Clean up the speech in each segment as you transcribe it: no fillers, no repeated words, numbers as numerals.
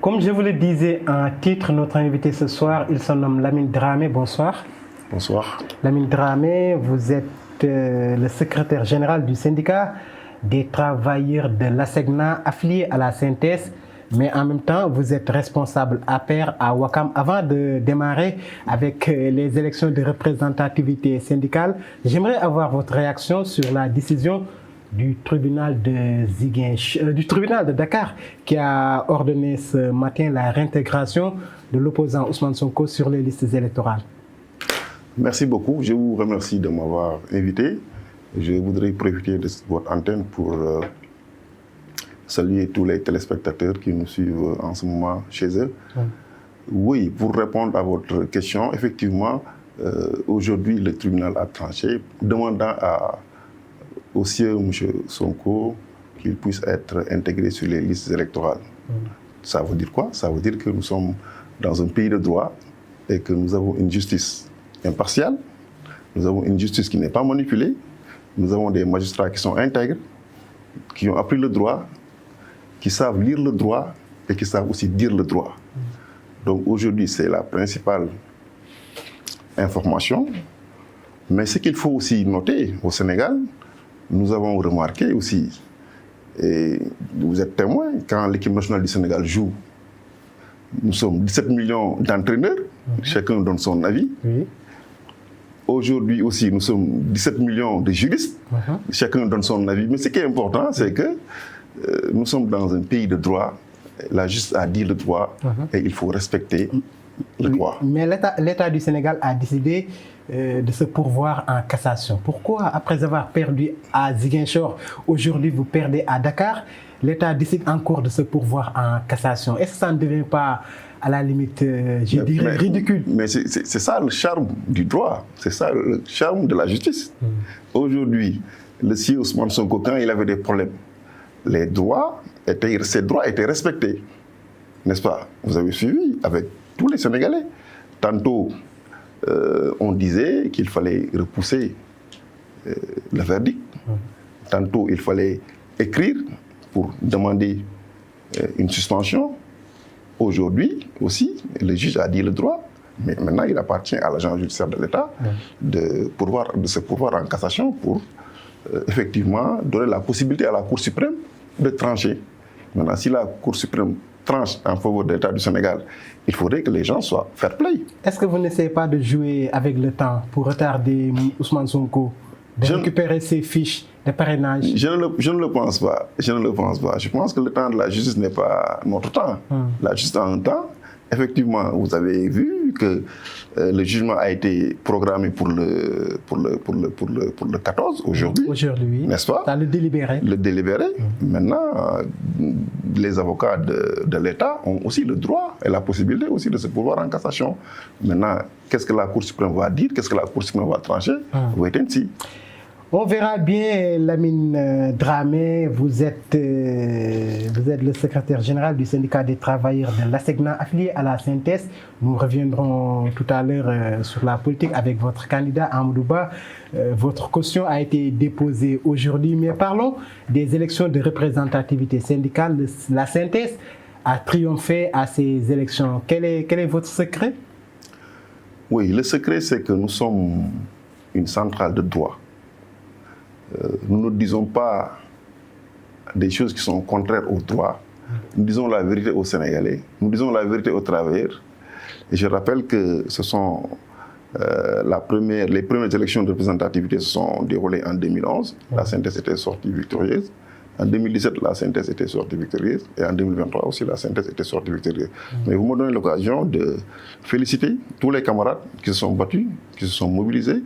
Comme je vous le disais en titre, notre invité ce soir, il se nomme Lamine Dramé. Bonsoir. Bonsoir. Lamine Dramé, vous êtes le secrétaire général du syndicat des travailleurs de l'ASECNA affilié à la synthèse, mais en même temps, vous êtes responsable APR à Ouakam. Avant de démarrer avec les élections de représentativité syndicale, j'aimerais avoir votre réaction sur la décision du tribunal de Dakar qui a ordonné ce matin la réintégration de l'opposant Ousmane Sonko sur les listes électorales. Merci beaucoup. Je vous remercie de m'avoir invité. Je voudrais profiter de votre antenne pour saluer tous les téléspectateurs qui nous suivent en ce moment chez eux. Oui, pour répondre à votre question, effectivement, aujourd'hui, le tribunal a tranché, demandant au sieur M. Sonko qu'il puisse être intégré sur les listes électorales. Ça veut dire quoi? Ça veut dire que nous sommes dans un pays de droit et que nous avons une justice impartiale, nous avons une justice qui n'est pas manipulée, nous avons des magistrats qui sont intègres, qui ont appris le droit, qui savent lire le droit et qui savent aussi dire le droit. Donc aujourd'hui, c'est la principale information. Mais ce qu'il faut aussi noter au Sénégal, nous avons remarqué aussi, et vous êtes témoin, quand l'équipe nationale du Sénégal joue, nous sommes 17 millions d'entraîneurs, chacun donne son avis. Aujourd'hui aussi, nous sommes 17 millions de juristes, chacun donne son avis. Mais ce qui est important, c'est que nous sommes dans un pays de droit, la justice a dit le droit et il faut respecter le droit. Mais l'État du Sénégal a décidé de se pourvoir en cassation. Pourquoi, après avoir perdu à Ziguinchor, aujourd'hui vous perdez à Dakar, l'État décide encore de se pourvoir en cassation? Est-ce que ça ne devient pas, à la limite, je dirais, ridicule? Mais c'est ça le charme du droit, c'est ça le charme de la justice. Aujourd'hui, le sieur Ousmane Sonko, quand il avait des problèmes, ses droits étaient respectés, n'est-ce pas? Vous avez suivi avec tous les Sénégalais. Tantôt, on disait qu'il fallait repousser le verdict. Tantôt, il fallait écrire pour demander une suspension. Aujourd'hui aussi, le juge a dit le droit, mais maintenant il appartient à l'agent judiciaire de l'État de se pourvoir en cassation pour effectivement donner la possibilité à la Cour suprême de trancher. Maintenant, si la Cour suprême tranche en faveur de l'État du Sénégal, il faudrait que les gens soient fair play. Est-ce que vous n'essayez pas de jouer avec le temps pour retarder Ousmane Sonko, de récupérer ses fiches de parrainage? Je ne le pense pas. Je ne le pense pas. Je pense que le temps de la justice n'est pas notre temps. La justice a un temps. Effectivement, vous avez vu que le jugement a été programmé pour le 14 aujourd'hui. Aujourd'hui, n'est-ce pas? Dans le délibéré. Le délibéré. Maintenant, les avocats de l'État ont aussi le droit et la possibilité aussi de se pourvoir en cassation. Maintenant, qu'est-ce que la Cour suprême va dire? Qu'est-ce que la Cour suprême va trancher? Wait and see. On verra bien, Lamine Dramé, vous êtes le secrétaire général du syndicat des travailleurs de l'ASECNA affilié à la synthèse. Nous reviendrons tout à l'heure sur la politique avec votre candidat Amadou Ba. Votre caution a été déposée aujourd'hui, mais parlons des élections de représentativité syndicale. La synthèse a triomphé à ces élections. Quel est votre secret? Oui, le secret, c'est que nous sommes une centrale de droit. Nous ne disons pas des choses qui sont contraires au droit. Nous disons la vérité aux Sénégalais, nous disons la vérité aux travailleurs. Et je rappelle que ce sont les premières élections de représentativité se sont déroulées en 2011. La synthèse était sortie victorieuse. En 2017, la synthèse était sortie victorieuse. Et en 2023 aussi, la synthèse était sortie victorieuse. Mais vous me donnez l'occasion de féliciter tous les camarades qui se sont battus, qui se sont mobilisés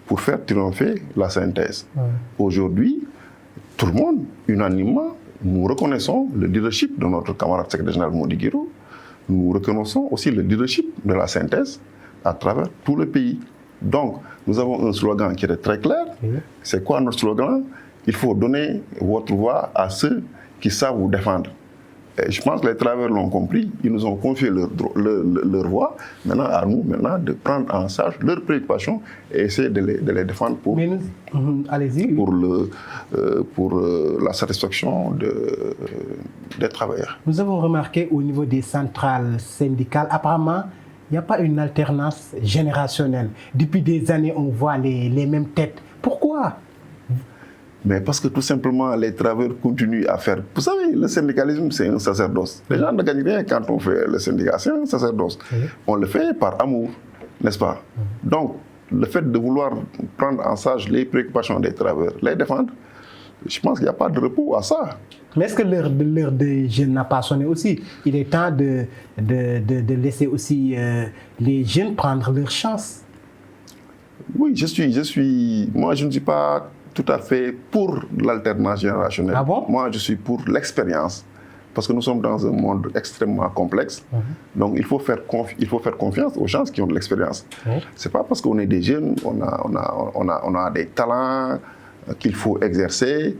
pour faire triompher la synthèse. Aujourd'hui, tout le monde, unanimement, nous reconnaissons le leadership de notre camarade secrétaire général Mody Guiro. Nous reconnaissons aussi le leadership de la synthèse à travers tout le pays. Donc, nous avons un slogan qui est très clair. C'est quoi notre slogan? Il faut donner votre voix à ceux qui savent vous défendre. Et je pense que les travailleurs l'ont compris, ils nous ont confié leur voix. Maintenant, à nous de prendre en charge leurs préoccupations et essayer de les défendre pour, allez-y. pour la satisfaction des travailleurs. Nous avons remarqué au niveau des centrales syndicales, apparemment, il n'y a pas une alternance générationnelle. Depuis des années, on voit les mêmes têtes. Pourquoi? Mais parce que tout simplement, les travailleurs continuent à faire. Vous savez, le syndicalisme, c'est un sacerdoce. Les gens ne gagnent rien quand on fait le syndicat, c'est un sacerdoce. Oui. On le fait par amour, n'est-ce pas? Donc, le fait de vouloir prendre en charge les préoccupations des travailleurs, les défendre, je pense qu'il n'y a pas de repos à ça. Mais est-ce que l'heure des jeunes n'a pas sonné aussi? Il est temps de laisser aussi les jeunes prendre leur chance. Oui, moi je ne suis pas tout à fait pour l'alternance générationnelle. Ah bon? Moi je suis pour l'expérience. Parce que nous sommes dans un monde extrêmement complexe. Donc il faut faire confiance aux gens qui ont de l'expérience. C'est pas parce qu'on est des jeunes, on a des talents qu'il faut exercer,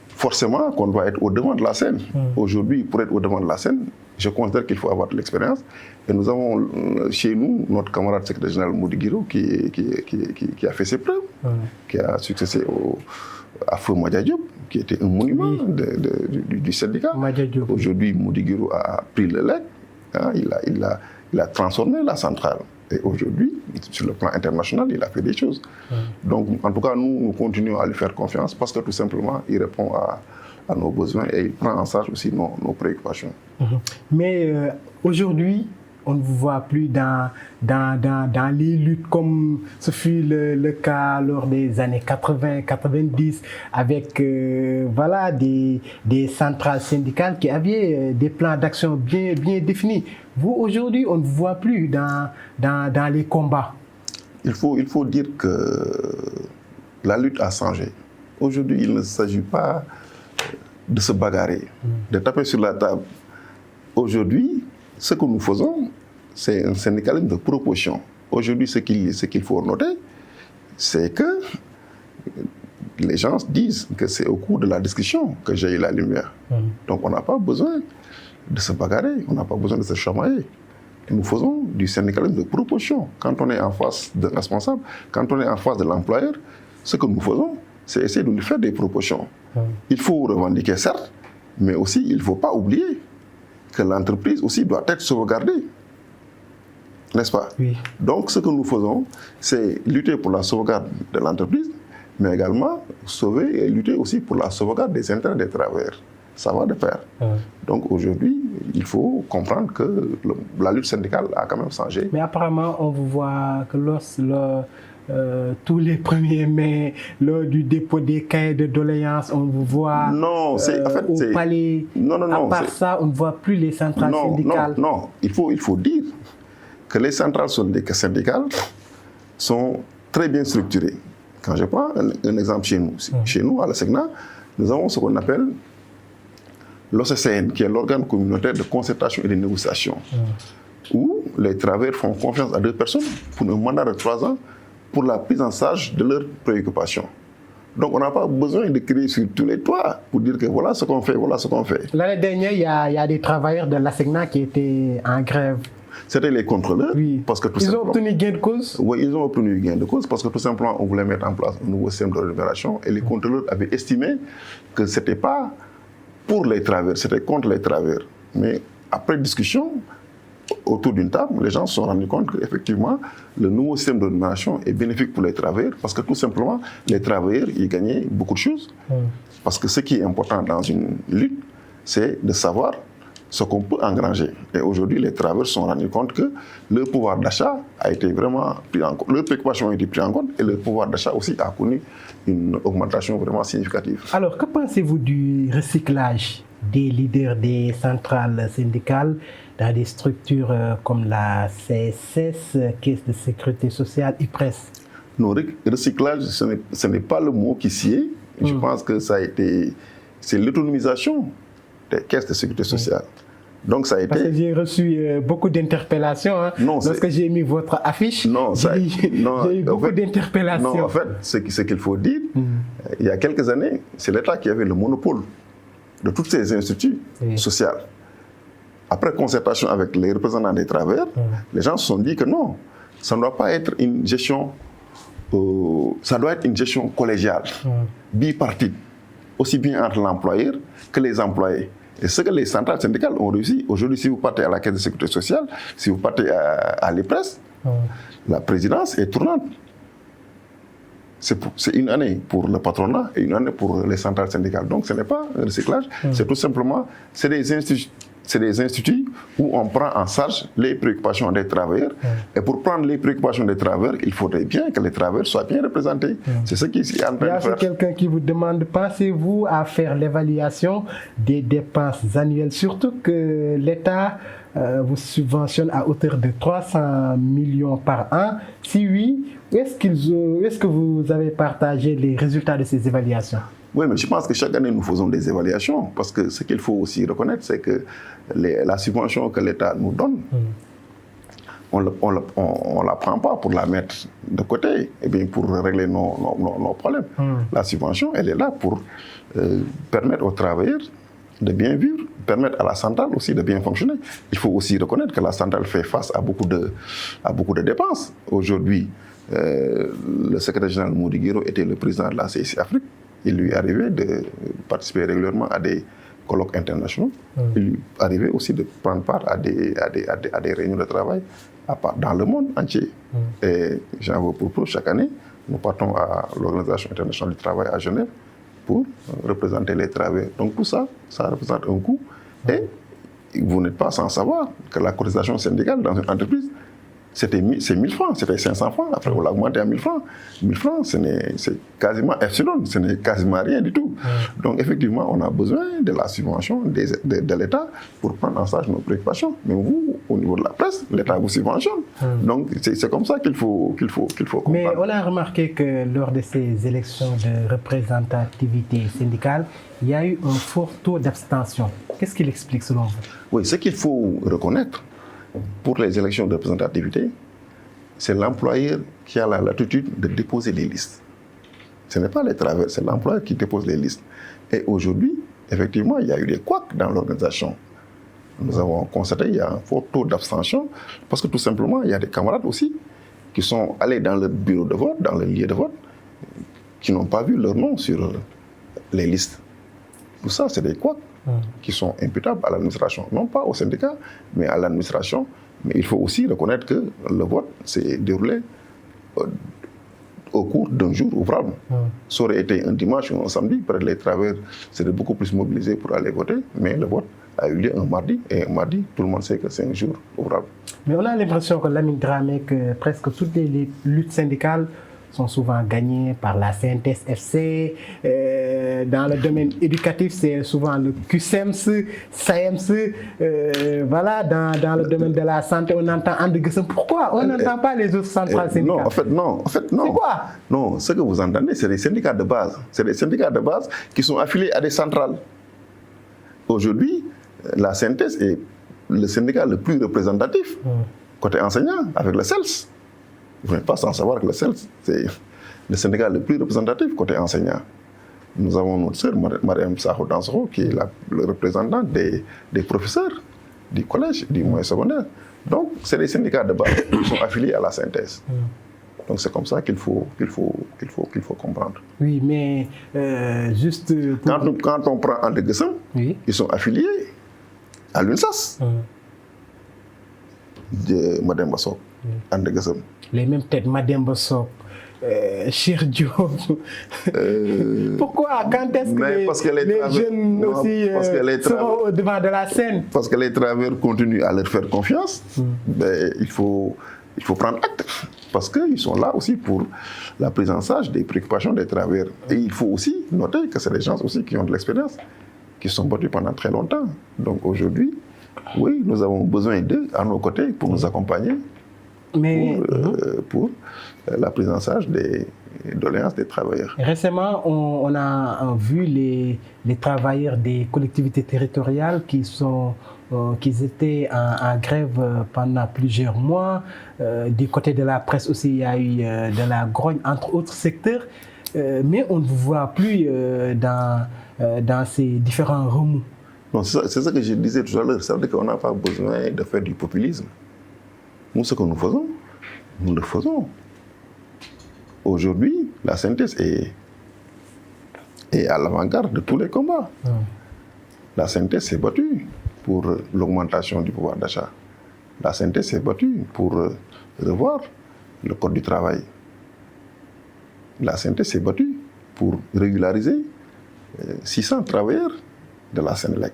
forcément qu'on doit être au devant de la scène. Aujourd'hui, pour être au devant de la scène, je considère qu'il faut avoir de l'expérience. Et nous avons chez nous notre camarade secrétaire général Mody Guiro qui a fait ses preuves, qui a succédé à Feu Madia Diop, qui était un monument du syndicat. Aujourd'hui, Mody Guiro a pris le legs, hein, il a transformé la centrale. Et aujourd'hui, sur le plan international, il a fait des choses. Donc, en tout cas, nous continuons à lui faire confiance parce que tout simplement, il répond à nos besoins et il prend en charge aussi nos préoccupations. Mais aujourd'hui, on ne vous voit plus dans les luttes comme ce fut le cas lors des années 80-90 avec voilà, des centrales syndicales qui avaient des plans d'action bien définis. Vous, aujourd'hui, on ne vous voit plus dans les combats. Il faut dire que la lutte a changé. Aujourd'hui, il ne s'agit pas de se bagarrer, de taper sur la table. Aujourd'hui, ce que nous faisons, c'est un syndicalisme de proposition. Aujourd'hui, ce qu'il faut noter, c'est que les gens disent que c'est au cours de la discussion que j'ai eu la lumière. Donc on n'a pas besoin de se bagarrer, on n'a pas besoin de se chamailler. Nous faisons du syndicalisme de proposition. Quand on est en face d'un responsable, quand on est en face de l'employeur, ce que nous faisons, c'est essayer de lui faire des propositions. Il faut revendiquer, certes, mais aussi il ne faut pas oublier que l'entreprise aussi doit être sauvegardée. N'est-ce pas? Oui. Donc, ce que nous faisons, c'est lutter pour la sauvegarde de l'entreprise, mais également sauver et lutter aussi pour la sauvegarde des intérêts des travailleurs. Ça va de pair. Donc, aujourd'hui, il faut comprendre que la lutte syndicale a quand même changé. Mais apparemment, on vous voit que tous les 1er mai, lors du dépôt des cahiers de doléances, on vous voit non, en fait, au palais. Non, à part ça, on ne voit plus les centrales syndicales. Non, il faut dire que les centrales syndicales sont très bien structurées. Quand je prends un exemple chez nous, à la SECNA, nous avons ce qu'on appelle l'OCCN, qui est l'organe communautaire de concertation et de négociation, où les travailleurs font confiance à 2 personnes pour un mandat de 3 ans pour la prise en charge de leurs préoccupations. Donc on n'a pas besoin de crier sur tous les toits pour dire que voilà ce qu'on fait, voilà ce qu'on fait. L'année dernière, il y a des travailleurs de la SECNA qui étaient en grève. C'était les contrôleurs. Oui. Parce que ils ont obtenu gain de cause? Oui, ils ont obtenu gain de cause parce que tout simplement, on voulait mettre en place un nouveau système de rémunération et les contrôleurs avaient estimé que ce n'était pas pour les travailleurs, c'était contre les travailleurs. Mais après discussion, autour d'une table, les gens se sont rendus compte qu'effectivement, le nouveau système de rémunération est bénéfique pour les travailleurs parce que tout simplement, les travailleurs, ils gagnaient beaucoup de choses. Parce que ce qui est important dans une lutte, c'est de savoir ce qu'on peut engranger. Et aujourd'hui, les travailleurs se sont rendus compte que leur pouvoir d'achat a été vraiment pris en compte, leurs préoccupations ont été prises en compte et leur pouvoir d'achat aussi a connu une augmentation vraiment significative. Alors, que pensez-vous du recyclage des leaders des centrales syndicales dans des structures comme la CSS, Caisse de sécurité sociale, IPRES? Non, recyclage, ce n'est pas le mot qui s'y est. Je pense que c'est l'autonomisation des caisses de sécurité sociale. Donc ça a été... Parce que j'ai reçu beaucoup d'interpellations. Hein. Lorsque j'ai mis votre affiche, j'ai eu beaucoup d'interpellations. Non, en fait, ce qu'il faut dire, il y a quelques années, c'est l'État qui avait le monopole de tous ces instituts sociaux. après concertation avec les représentants des travailleurs, les gens se sont dit que non, ça ne doit pas être une gestion, ça doit être une gestion collégiale, bipartite, aussi bien entre l'employeur que les employés. Et ce que les centrales syndicales ont réussi, aujourd'hui, si vous partez à la Caisse de sécurité sociale, si vous partez à l'EPRES, la présidence est tournante. C'est une année pour le patronat et une année pour les centrales syndicales. Donc ce n'est pas un recyclage, c'est tout simplement, c'est des instituts où on prend en charge les préoccupations des travailleurs. Et pour prendre les préoccupations des travailleurs, il faudrait bien que les travailleurs soient bien représentés. C'est ce qui est en train de faire. Il y a quelqu'un qui vous demande, pensez-vous à faire l'évaluation des dépenses annuelles, surtout que l'État vous subventionne à hauteur de 300 millions par an? Si oui, est-ce que vous avez partagé les résultats de ces évaluations? Oui, mais je pense que chaque année, nous faisons des évaluations, parce que ce qu'il faut aussi reconnaître, c'est que la subvention que l'État nous donne, on ne la prend pas pour la mettre de côté, et bien pour régler nos problèmes. La subvention, elle est là pour permettre aux travailleurs de bien vivre, permettre à la centrale aussi de bien fonctionner. Il faut aussi reconnaître que la centrale fait face à beaucoup de dépenses. Aujourd'hui, le secrétaire général Mody Guiro était le président de la CIC Afrique. Il lui arrivait de participer régulièrement à des colloques internationaux. Il lui arrivait aussi de prendre part à des réunions de travail dans le monde entier. Et j'en veux pour preuve, chaque année, nous partons à l'Organisation internationale du travail à Genève pour représenter les travailleurs. Donc tout ça, ça représente un coût. Et vous n'êtes pas sans savoir que la cotisation syndicale dans une entreprise, c'est 1000 francs, c'était 500 francs, après on l'a augmenté à 1000 francs. 1000 francs, c'est quasiment epsilon, ce n'est quasiment rien du tout. Donc effectivement, on a besoin de la subvention de l'État pour prendre en charge nos préoccupations. Mais vous, au niveau de la presse, l'État vous subventionne. Donc c'est comme ça qu'il faut comprendre. Mais on a remarqué que lors de ces élections de représentativité syndicale, il y a eu un fort taux d'abstention. Qu'est-ce qu'il explique selon vous? Oui, ce qu'il faut reconnaître, pour les élections de représentativité, c'est l'employeur qui a la latitude de déposer les listes. Ce n'est pas les travailleurs, c'est l'employeur qui dépose les listes. Et aujourd'hui, effectivement, il y a eu des couacs dans l'organisation. Nous avons constaté qu'il y a un fort taux d'abstention, parce que tout simplement, il y a des camarades aussi qui sont allés dans le bureau de vote, dans le lieu de vote, qui n'ont pas vu leur nom sur les listes. Tout ça, c'est des couacs qui sont imputables à l'administration, non pas au syndicat, mais à l'administration. Mais il faut aussi reconnaître que le vote s'est déroulé au cours d'un jour ouvrable. Ça aurait été un dimanche ou un samedi, peut-être les travailleurs seraient beaucoup plus mobilisés pour aller voter, mais le vote a eu lieu un mardi, et un mardi, tout le monde sait que c'est un jour ouvrable. Mais on a l'impression que Lamine Dramé, que presque toutes les luttes syndicales sont souvent gagnées par la CNTS FC. Dans le domaine éducatif, c'est souvent le QSEMS, SAEMS. Voilà, dans le domaine de la santé, on entend Andeguesem. Pourquoi on n'entend pas les autres centrales syndicales? Non, en fait, non. C'est quoi? Non, ce que vous entendez, c'est des syndicats de base. C'est des syndicats de base qui sont affiliés à des centrales. Aujourd'hui, la CNTS est le syndicat le plus représentatif côté enseignant, avec le CELS. Vous n'êtes pas sans savoir que le CELS, c'est le syndicat le plus représentatif côté enseignant. Nous avons notre sœur, Mariam Sakho Dansoro, qui est le représentant des professeurs du collège, du moyen secondaire. Donc, c'est des syndicats de base qui sont affiliés à la synthèse. Donc, c'est comme ça qu'il faut comprendre. Oui, mais juste... Quand on prend Andeguesem, ils sont affiliés à l'UNSAS de Mademba Sock, Andeguesem. Les mêmes têtes, Mademba Sock, Cheikh Diop. Pourquoi? Quand est-ce que les jeunes aussi seront au devant de la scène? Parce que les travailleurs continuent à leur faire confiance. Ben, il faut prendre acte. Parce qu'ils sont là aussi pour la prise en charge des préoccupations des travailleurs. Et il faut aussi noter que c'est des gens aussi qui ont de l'expérience, qui sont battus pendant très longtemps. Donc aujourd'hui, oui, nous avons besoin d'eux à nos côtés pour nous accompagner pour la prise en charge des doléances des travailleurs. Récemment, on a vu les travailleurs des collectivités territoriales qui étaient en grève pendant plusieurs mois. Du côté de la presse aussi, il y a eu de la grogne, entre autres secteurs. Mais on ne vous voit plus dans ces différents remous. Non, c'est ça que je disais tout à l'heure. Ça veut dire qu'on n'a pas besoin de faire du populisme. Nous, ce que nous faisons, nous le faisons. Aujourd'hui, la synthèse est à l'avant-garde de tous les combats. La synthèse s'est battue pour l'augmentation du pouvoir d'achat. La synthèse s'est battue pour revoir le code du travail. La synthèse s'est battue pour régulariser 600 travailleurs de la Sénélec,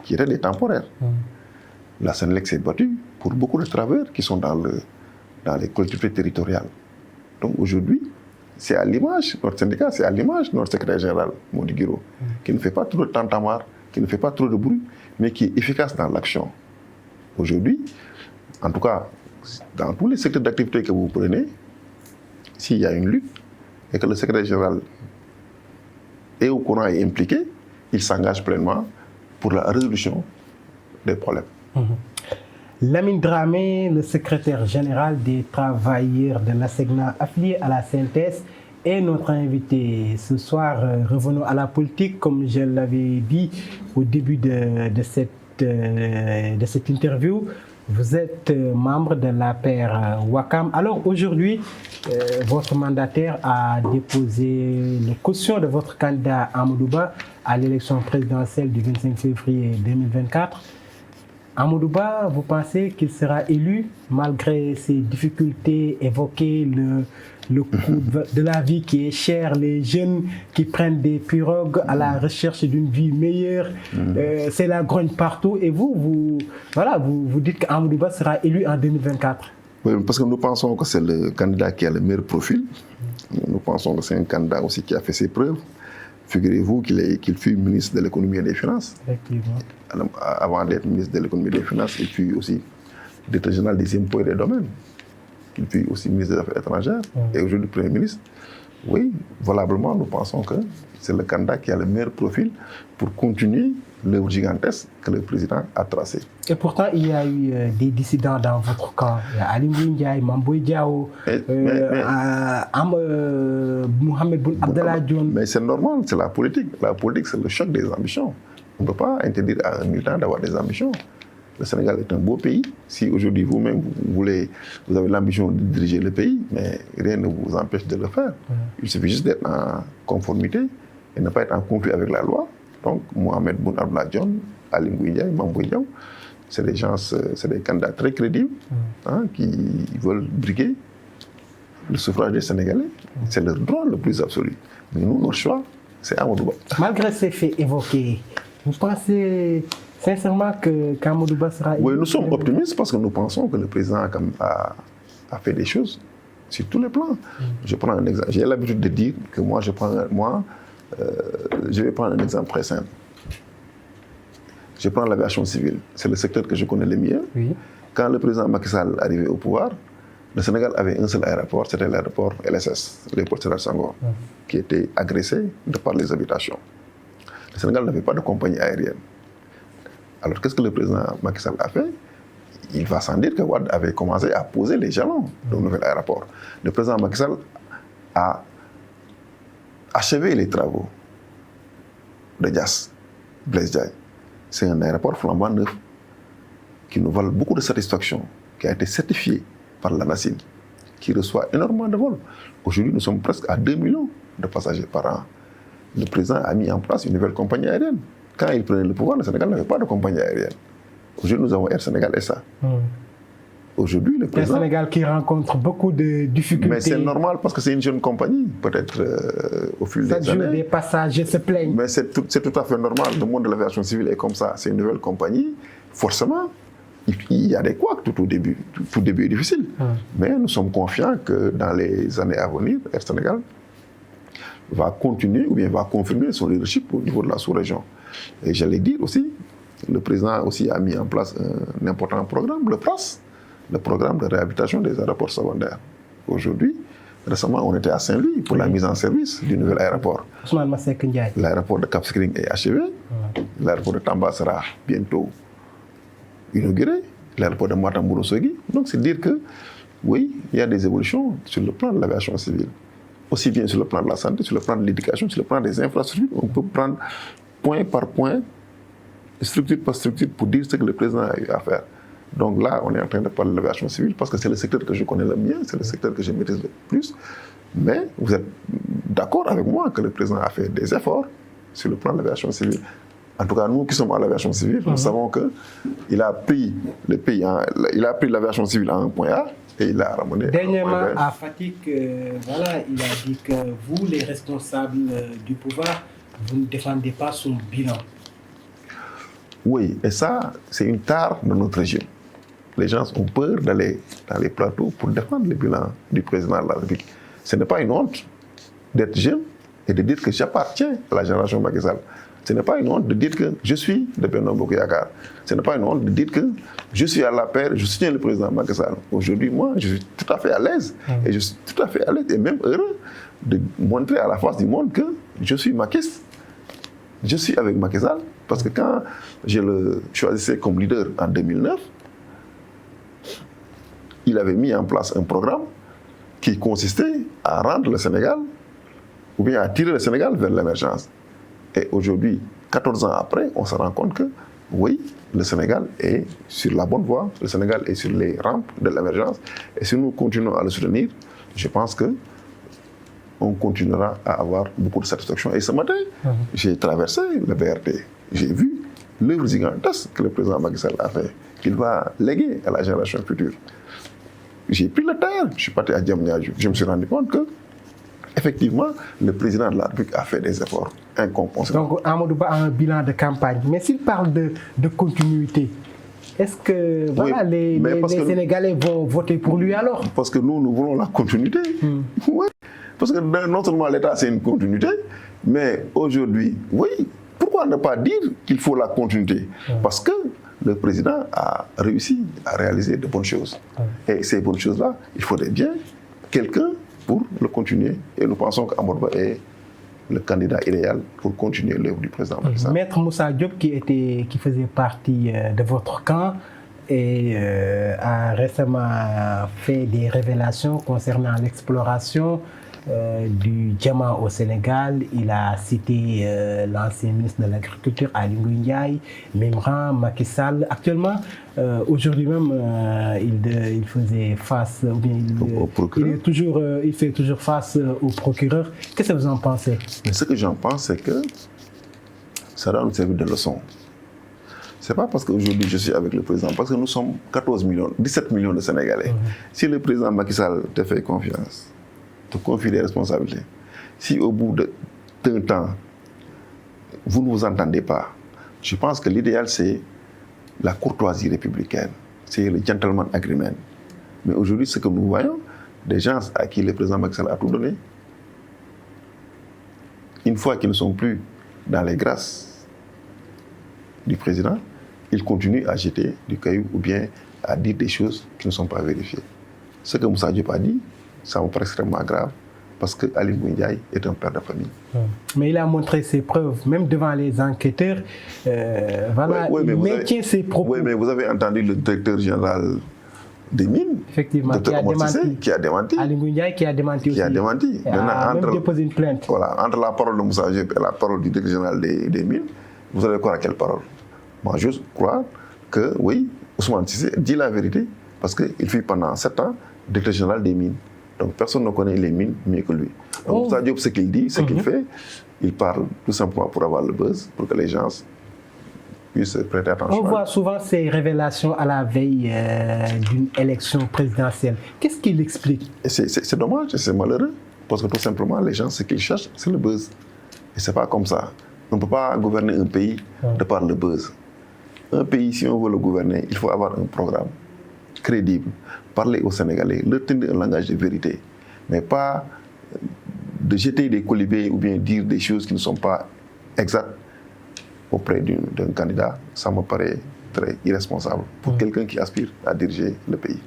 qui étaient des temporaires. La Sénélec s'est battue pour beaucoup de travailleurs qui sont dans les collectivités territoriales. Donc aujourd'hui, c'est à l'image, notre syndicat, c'est à l'image de notre secrétaire général, Mody Guiro, qui ne fait pas trop de tintamarre, qui ne fait pas trop de bruit, mais qui est efficace dans l'action. Aujourd'hui, en tout cas, dans tous les secteurs d'activité que vous prenez, s'il y a une lutte et que le secrétaire général est au courant et impliqué, il s'engage pleinement pour la résolution des problèmes. Lamine Dramé, le secrétaire général des travailleurs de l'ASECNA affilié à la synthèse, est notre invité ce soir. Revenons à la politique, comme je l'avais dit au début de cette interview. Vous êtes membre de l'APR Ouakam. Alors aujourd'hui, votre mandataire a déposé le caution de votre candidat Amadou Ba à l'élection présidentielle du 25 février 2024. Amadou Ba, vous pensez qu'il sera élu malgré ces difficultés évoquées, le coût de la vie qui est cher, les jeunes qui prennent des pirogues à la recherche d'une vie meilleure, c'est la grogne partout. Et vous dites qu'Amadou Ba sera élu en 2024. Oui, parce que nous pensons que c'est le candidat qui a le meilleur profil. Nous pensons que c'est un candidat aussi qui a fait ses preuves. Figurez-vous qu'il fut ministre de l'économie et des finances. Effectivement. Avant d'être ministre de l'économie et des finances, il fut aussi directeur général des impôts et des domaines. Il fut aussi ministre des Affaires étrangères et aujourd'hui Premier ministre. Oui, valablement, nous pensons que c'est le candidat qui a le meilleur profil pour continuer l'œuvre gigantesque que le président a tracée. Et pourtant, il y a eu des dissidents dans votre camp. Il y a Ali Ndiaye, Mamboy Diao, Mohamed Boun Abdallah Dionne. Mais c'est normal, c'est la politique. La politique, c'est le choc des ambitions. On ne peut pas interdire à un militant d'avoir des ambitions. Le Sénégal est un beau pays. Si aujourd'hui vous-même, vous avez l'ambition de diriger le pays, mais rien ne vous empêche de le faire. Il suffit juste d'être en conformité et ne pas être en conflit avec la loi. Donc, Mohamed Boun Abdallah Dionne, Ali Ndiaye, Mamboy Diao, c'est des gens, c'est des candidats très crédibles qui veulent briguer le suffrage des Sénégalais. C'est leur droit le plus absolu. Mais nous, notre choix, c'est Amadou Ba. Malgré ces faits évoqués, vous pensez sincèrement qu'Amadou Ba sera élu? Oui, nous sommes optimistes parce que nous pensons que le président a fait des choses sur tous les plans. Je prends un exemple. J'ai l'habitude de dire que je vais prendre un exemple très simple. Je prends l'aviation civile. C'est le secteur que je connais le mieux. Oui. Quand le président Macky Sall arrivait au pouvoir, le Sénégal avait un seul aéroport, c'était l'aéroport LSS, Léopold Sédar Senghor, qui était agressé de par les habitations. Le Sénégal n'avait pas de compagnie aérienne. Alors qu'est-ce que le président Macky Sall a fait? Il va sans dire que Wade avait commencé à poser les jalons d'un nouvel aéroport. Le président Macky Sall a achevé les travaux de Diass, Blaise Diagne. C'est un aéroport flambant neuf qui nous vale beaucoup de satisfaction, qui a été certifié par la NACIM, qui reçoit énormément de vols. Aujourd'hui, nous sommes presque à 2 millions de passagers par an. Le président a mis en place une nouvelle compagnie aérienne. Quand il prenait le pouvoir, le Sénégal n'avait pas de compagnie aérienne. Aujourd'hui, nous avons Air Sénégal SA. Aujourd'hui, le président... Air Sénégal qui rencontre beaucoup de difficultés. Mais c'est normal parce que c'est une jeune compagnie. Peut-être au fil des années... des passagers se plaignent. Mais c'est tout à fait normal. Le monde de l'aviation civile est comme ça. C'est une nouvelle compagnie. Forcément, il y a des couacs tout au début. Tout début est difficile. Mais nous sommes confiants que dans les années à venir, Air Sénégal va continuer ou bien va confirmer son leadership au niveau de la sous-région. Et j'allais dire aussi, le président aussi a mis en place un important programme, le PRAS, le programme de réhabilitation des aéroports secondaires. Aujourd'hui, récemment, on était à Saint-Louis pour la mise en service du nouvel aéroport. L'aéroport de Cap Skirring est achevé. L'aéroport de Tamba sera bientôt inauguré. L'aéroport de Matam-Ourossogui. Donc, c'est dire que, oui, il y a des évolutions sur le plan de l'aviation civile. Aussi bien sur le plan de la santé, sur le plan de l'éducation, sur le plan des infrastructures. On peut prendre point par point structure par structure pour dire ce que le président a eu à faire. Donc là, on est en train de parler de l'aviation civile parce que c'est le secteur que je connais le mieux, c'est le secteur que je maîtrise le plus. Mais vous êtes d'accord avec moi que le président a fait des efforts sur le plan de l'aviation civile. En tout cas, nous qui sommes à l'aviation civile, nous savons qu'il a pris le pays, il a pris l'aviation civile à un point A et il l'a ramené. Dernièrement, à Fatick, voilà, il a dit que vous, les responsables du pouvoir, vous ne défendez pas son bilan. Oui, et ça, c'est une tare de notre région. Les gens ont peur d'aller dans les plateaux pour défendre le bilan du président de la République. Ce n'est pas une honte d'être jeune et de dire que j'appartiens à la génération Macky Sall. Ce n'est pas une honte de dire que je suis de Benno Bokk Yakaar. Ce n'est pas une honte de dire que je suis à l'APR, je soutiens le président Macky Sall. Aujourd'hui, moi, je suis tout à fait à l'aise. Et je suis tout à fait à l'aise et même heureux de montrer à la face du monde que je suis maquiste. Je suis avec Macky Sall parce que quand je le choisissais comme leader en 2009, il avait mis en place un programme qui consistait à rendre le Sénégal, ou bien à tirer le Sénégal vers l'émergence. Et aujourd'hui, 14 ans après, on se rend compte que, oui, le Sénégal est sur la bonne voie, le Sénégal est sur les rampes de l'émergence. Et si nous continuons à le soutenir, je pense que on continuera à avoir beaucoup de satisfaction. Et ce matin, j'ai traversé le BRT. J'ai vu l'œuvre gigantesque que le président Macky Sall a fait, qu'il va léguer à la génération future. J'ai pris le terre, je suis parti à Diamniadio. Je me suis rendu compte que, effectivement, le président de la République a fait des efforts incompréhensibles. Donc, Amadou Ba a un bilan de campagne. Mais s'il parle de continuité, est-ce que voilà, oui, les Sénégalais vont voter pour lui alors? Parce que nous voulons la continuité. Oui. Parce que non seulement l'État, c'est une continuité, mais aujourd'hui, oui, pourquoi ne pas dire qu'il faut la continuité? Parce que le président a réussi à réaliser de bonnes choses. Et ces bonnes choses-là, il faudrait bien quelqu'un pour le continuer. Et nous pensons qu'Amadou Ba est le candidat idéal pour continuer l'œuvre du président Macky Sall. Maître Moussa Diop, qui faisait partie de votre camp, et a récemment fait des révélations concernant l'exploration du diamant au Sénégal. Il a cité l'ancien ministre de l'Agriculture, Aly Ngouille Ndiaye, Mimran, Macky Sall. Actuellement, aujourd'hui même, il faisait face, ou bien il fait toujours face au procureur. Qu'est-ce que vous en pensez? Mais ce que j'en pense, c'est que ça doit nous servir de leçon. Ce n'est pas parce qu'aujourd'hui je suis avec le président, parce que nous sommes 17 millions de Sénégalais. Si le président Macky Sall te fait confiance, te confie des responsabilités, si au bout d'un temps, vous ne vous entendez pas, je pense que l'idéal c'est la courtoisie républicaine, c'est le gentleman agreement. Mais aujourd'hui, ce que nous voyons, des gens à qui le président Macky Sall a tout donné, une fois qu'ils ne sont plus dans les grâces du président, ils continuent à jeter du caillou ou bien à dire des choses qui ne sont pas vérifiées. Ce que Moussa Diop a dit, ça me paraît extrêmement grave parce que Aly Ngouille Ndiaye est un père de famille. Mais il a montré ses preuves, même devant les enquêteurs. Voilà, il maintient ses propos. Oui, mais vous avez entendu le directeur général des mines, effectivement, qui a démenti. Aly Ngouille Ndiaye qui a démenti aussi. Qui a démenti. Il a même déposé une plainte. Voilà, entre la parole de Moussa Diop et la parole du directeur général des mines, vous allez croire à quelle parole? Moi, je crois que, oui, Ousmane Cissé dit la vérité parce qu'il fut pendant 7 ans directeur général des mines. Donc personne ne connaît les mines mieux que lui. Donc Moussa Diop, ce qu'il dit, ce qu'il fait, il parle tout simplement pour avoir le buzz, pour que les gens puissent prêter attention. On voit souvent ces révélations à la veille d'une élection présidentielle. Qu'est-ce qu'il explique? C'est dommage et c'est malheureux, parce que tout simplement, les gens, ce qu'ils cherchent, c'est le buzz. Et c'est pas comme ça. On ne peut pas gouverner un pays de par le buzz. Un pays, si on veut le gouverner, il faut avoir un programme crédible, parler aux Sénégalais, leur tenir un langage de vérité, mais pas de jeter des colibés ou bien dire des choses qui ne sont pas exactes auprès d'un candidat. Ça me paraît très irresponsable pour quelqu'un qui aspire à diriger le pays.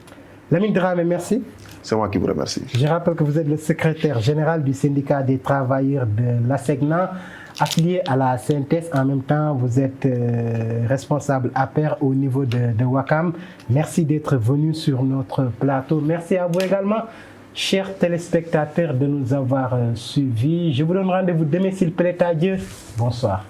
Lamine Dramé, merci. C'est moi qui vous remercie. Je rappelle que vous êtes le secrétaire général du syndicat des travailleurs de l'ASECNA, affilié à la CNTS. En même temps, vous êtes responsable APR au niveau de Ouakam. Merci d'être venu sur notre plateau. Merci à vous également, chers téléspectateurs, de nous avoir suivis. Je vous donne rendez-vous demain s'il plaît à Dieu. Bonsoir.